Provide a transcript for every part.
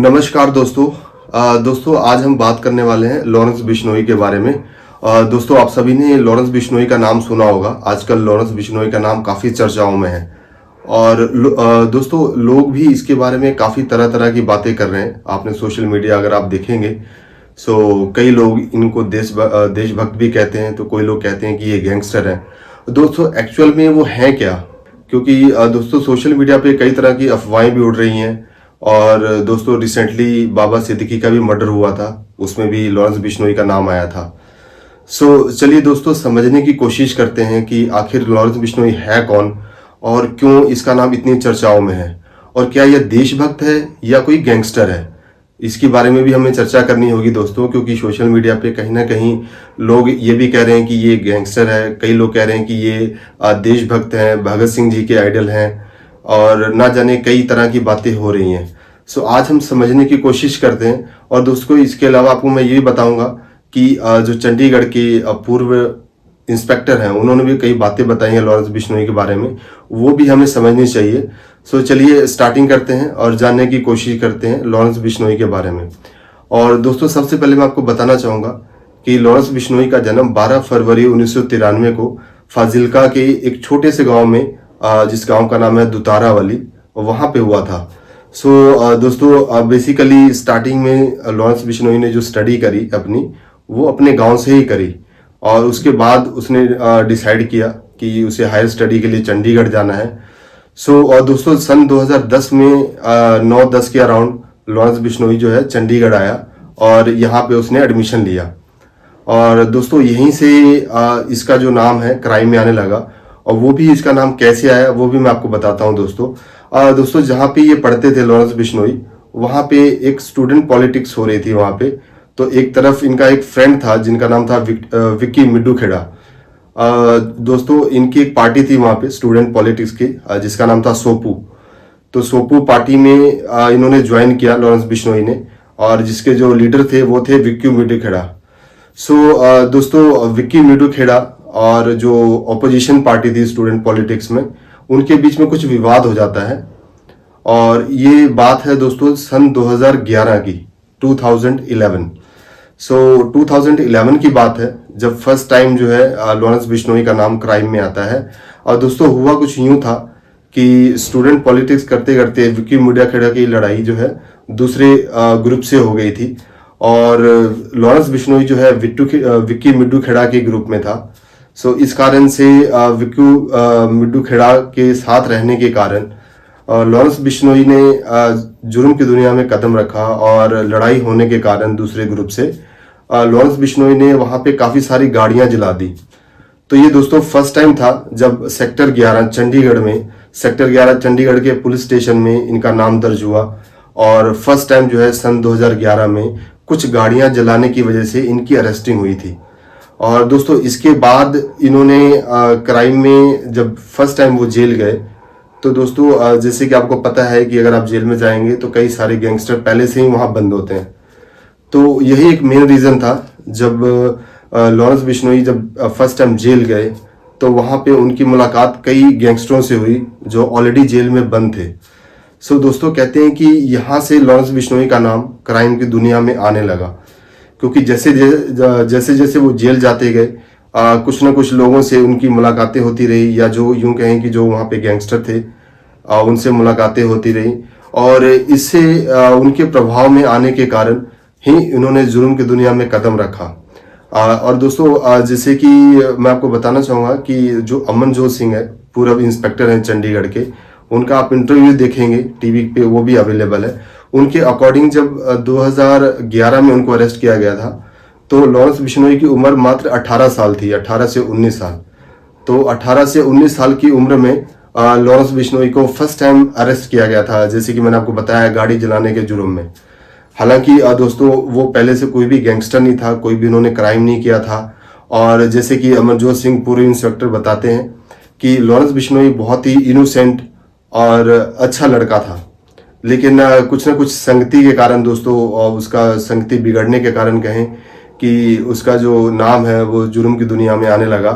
नमस्कार दोस्तों। दोस्तों आज हम बात करने वाले हैं लॉरेंस बिश्नोई के बारे में। दोस्तों आप सभी ने लॉरेंस बिश्नोई का नाम सुना होगा। आजकल लॉरेंस बिश्नोई का नाम काफ़ी चर्चाओं में है और दोस्तों लोग भी इसके बारे में काफ़ी तरह तरह की बातें कर रहे हैं। आपने सोशल मीडिया अगर आप देखेंगे सो कई लोग इनको देशभक्त भी कहते हैं, तो कोई लोग कहते हैं कि ये गैंगस्टर है। दोस्तों एक्चुअल में वो हैं क्या? क्योंकि दोस्तों सोशल मीडिया पे कई तरह की अफवाहें भी उड़ रही हैं और दोस्तों रिसेंटली बाबा सिद्दीकी का भी मर्डर हुआ था, उसमें भी लॉरेंस बिश्नोई का नाम आया था। चलिए दोस्तों समझने की कोशिश करते हैं कि आखिर लॉरेंस बिश्नोई है कौन और क्यों इसका नाम इतनी चर्चाओं में है, और क्या यह देशभक्त है या कोई गैंगस्टर है। इसके बारे में भी हमें चर्चा करनी होगी दोस्तों, क्योंकि सोशल मीडिया पे कहीं ना कहीं लोग ये भी कह रहे हैं कि ये गैंगस्टर है, कई लोग कह रहे हैं कि ये देशभक्त हैं, भगत सिंह जी के आइडल हैं, और ना जाने कई तरह की बातें हो रही हैं। आज हम समझने की कोशिश करते हैं। और दोस्तों इसके अलावा आपको मैं ये भी बताऊंगा कि जो चंडीगढ़ के पूर्व इंस्पेक्टर हैं, उन्होंने भी कई बातें बताई हैं लॉरेंस बिश्नोई के बारे में, वो भी हमें समझनी चाहिए। चलिए स्टार्टिंग करते हैं और जानने की कोशिश करते हैं लॉरेंस बिश्नोई के बारे में। और दोस्तों सबसे पहले मैं आपको बताना चाहूँगा कि लॉरेंस बिश्नोई का जन्म 12 फरवरी 1993 को फाजिल्का के एक छोटे से गांव में, जिस गांव का नाम है दुतारावली, वहाँ पे हुआ था। दोस्तों बेसिकली स्टार्टिंग में लॉरेंस बिश्नोई ने जो स्टडी करी अपनी, वो अपने गांव से ही करी, और उसके बाद उसने डिसाइड किया कि उसे हायर स्टडी के लिए चंडीगढ़ जाना है। और दोस्तों सन 2010 में 9-10 के अराउंड लॉरेंस बिश्नोई जो है चंडीगढ़ आया और यहाँ पे उसने एडमिशन लिया। और दोस्तों यहीं से इसका जो नाम है क्राइम में आने लगा, और वो भी इसका नाम कैसे आया वो भी मैं आपको बताता हूँ दोस्तों। दोस्तों जहाँ पे ये पढ़ते थे लॉरेंस बिश्नोई, वहाँ पे एक स्टूडेंट पॉलिटिक्स हो रही थी वहाँ पे। तो एक तरफ इनका एक फ्रेंड था जिनका नाम था विक्की मिड्डू खेड़ा। दोस्तों इनकी एक पार्टी थी वहाँ पे स्टूडेंट पॉलिटिक्स की, जिसका नाम था सोपू। तो सोपू पार्टी में इन्होंने ज्वाइन किया लॉरेंस बिश्नोई ने, और जिसके जो लीडर थे वो थे विक्की मिड्डू खेड़ा। दोस्तों विक्की मिड्डू खेड़ा और जो ऑपोजिशन पार्टी थी स्टूडेंट पॉलिटिक्स में, उनके बीच में कुछ विवाद हो जाता है। और ये बात है दोस्तों सन 2011 की, 2011। 2011 की बात है जब फर्स्ट टाइम जो है लॉरेंस बिश्नोई का नाम क्राइम में आता है। और दोस्तों हुआ कुछ यूं था कि स्टूडेंट पॉलिटिक्स करते करते विक्की मिड्डू खेड़ा की लड़ाई जो है दूसरे ग्रुप से हो गई थी, और लॉरेंस बिश्नोई जो है विक्की मिड्डू खेड़ा के ग्रुप में था। इस कारण से विक्की मिड्डू खेड़ा के साथ रहने के कारण लॉरेंस बिश्नोई ने जुर्म की दुनिया में कदम रखा, और लड़ाई होने के कारण दूसरे ग्रुप से लॉरेंस बिश्नोई ने वहां पे काफी सारी गाड़ियां जला दी। तो ये दोस्तों फर्स्ट टाइम था जब सेक्टर 11 चंडीगढ़ के पुलिस स्टेशन में इनका नाम दर्ज हुआ, और फर्स्ट टाइम जो है सन 2011 में कुछ गाड़ियां जलाने की वजह से इनकी अरेस्टिंग हुई थी। और दोस्तों इसके बाद इन्होंने क्राइम में जब फर्स्ट टाइम वो जेल गए, तो दोस्तों जैसे कि आपको पता है कि अगर आप जेल में जाएंगे तो कई सारे गैंगस्टर पहले से ही वहां बंद होते हैं। तो यही एक मेन रीजन था, जब लॉरेंस बिश्नोई जब फर्स्ट टाइम जेल गए तो वहां पे उनकी मुलाकात कई गैंगस्टरों से हुई जो ऑलरेडी जेल में बंद थे। दोस्तों कहते हैं कि यहाँ से लॉरेंस बिश्नोई का नाम क्राइम की दुनिया में आने लगा, क्योंकि जैसे जैसे वो जेल जाते गए कुछ ना कुछ लोगों से उनकी मुलाकातें होती रही, या जो यूं कहें कि जो वहाँ पे गैंगस्टर थे उनसे मुलाकातें होती रही, और इससे उनके प्रभाव में आने के कारण ही इन्होंने जुर्म की दुनिया में कदम रखा। और दोस्तों जैसे कि मैं आपको बताना चाहूँगा कि जो अमनजोत सिंह है, पूर्व इंस्पेक्टर हैं चंडीगढ़ के, उनका आप इंटरव्यू देखेंगे टीवी पे, वो भी अवेलेबल है। उनके अकॉर्डिंग जब 2011 में उनको अरेस्ट किया गया था तो लॉरेंस बिश्नोई की उम्र मात्र 18 साल थी, 18 से 19 साल। तो 18 से 19 साल की उम्र में लॉरेंस बिश्नोई को फर्स्ट टाइम अरेस्ट किया गया था, जैसे कि मैंने आपको बताया गाड़ी जलाने के जुर्म में। हालांकि दोस्तों वो पहले से कोई भी गैंगस्टर नहीं था, कोई भी उन्होंने क्राइम नहीं किया था। और जैसे कि अमरजोत सिंह पूर्व इंस्पेक्टर बताते हैं कि लॉरेंस बिश्नोई बहुत ही इनोसेंट और अच्छा लड़का था, लेकिन कुछ ना कुछ संगति के कारण दोस्तों, और उसका संगति बिगड़ने के कारण कहें कि उसका जो नाम है वो जुर्म की दुनिया में आने लगा।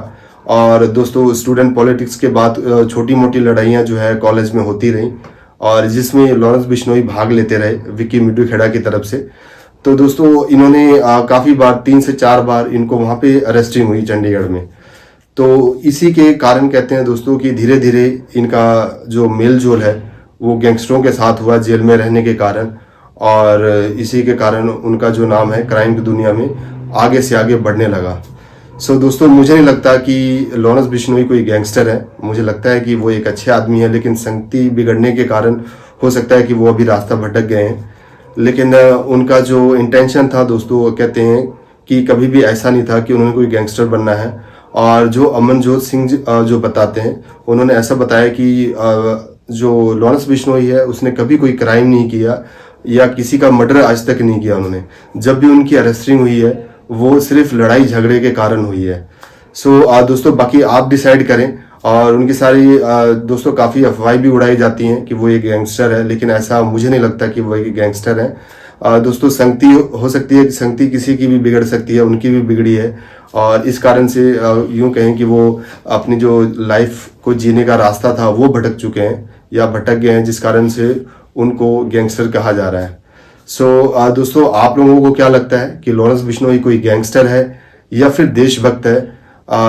और दोस्तों स्टूडेंट पॉलिटिक्स के बाद छोटी मोटी लड़ाइयाँ जो है कॉलेज में होती रहीं, और जिसमें लॉरेंस बिश्नोई भाग लेते रहे विक्की मिड्डू खेड़ा की तरफ से। तो दोस्तों इन्होंने काफ़ी बार 3 से 4 बार इनको वहाँ पे अरेस्टिंग हुई चंडीगढ़ में। तो इसी के कारण कहते हैं दोस्तों कि धीरे धीरे इनका जो मेल जोल है वो गैंगस्टरों के साथ हुआ जेल में रहने के कारण, और इसी के कारण उनका जो नाम है क्राइम की दुनिया में आगे से आगे बढ़ने लगा। सो दोस्तों मुझे नहीं लगता कि लॉरेंस बिश्नोई कोई गैंगस्टर है, मुझे लगता है कि वो एक अच्छे आदमी है, लेकिन संगति बिगड़ने के कारण हो सकता है कि वो अभी रास्ता भटक गए हैं। लेकिन उनका जो इंटेंशन था दोस्तों, वो कहते हैं कि कभी भी ऐसा नहीं था कि उन्होंने कोई गैंगस्टर बनना है। और जो अमनजोत सिंह जो बताते हैं, उन्होंने ऐसा बताया कि जो लॉरेंस बिश्नोई है उसने कभी कोई क्राइम नहीं किया या किसी का मर्डर आज तक नहीं किया उन्होंने। जब भी उनकी अरेस्टिंग हुई है वो सिर्फ लड़ाई झगड़े के कारण हुई है। सो दोस्तों बाकी आप डिसाइड करें। और उनकी सारी दोस्तों काफ़ी अफवाहें भी उड़ाई जाती हैं कि वो एक गैंगस्टर है, लेकिन ऐसा मुझे नहीं लगता कि वो एक गैंगस्टर है। दोस्तों संगति हो सकती है कि संगति किसी की भी बिगड़ सकती है, उनकी भी बिगड़ी है, और इस कारण से यूं कहें कि वो अपनी जो लाइफ को जीने का रास्ता था वो भटक चुके हैं या भटक गए हैं, जिस कारण से उनको गैंगस्टर कहा जा रहा है। सो दोस्तों आप लोगों को क्या लगता है कि लॉरेंस बिश्नोई कोई गैंगस्टर है या फिर देशभक्त है?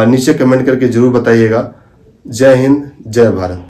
नीचे कमेंट करके जरूर बताइएगा। जय हिंद, जय भारत।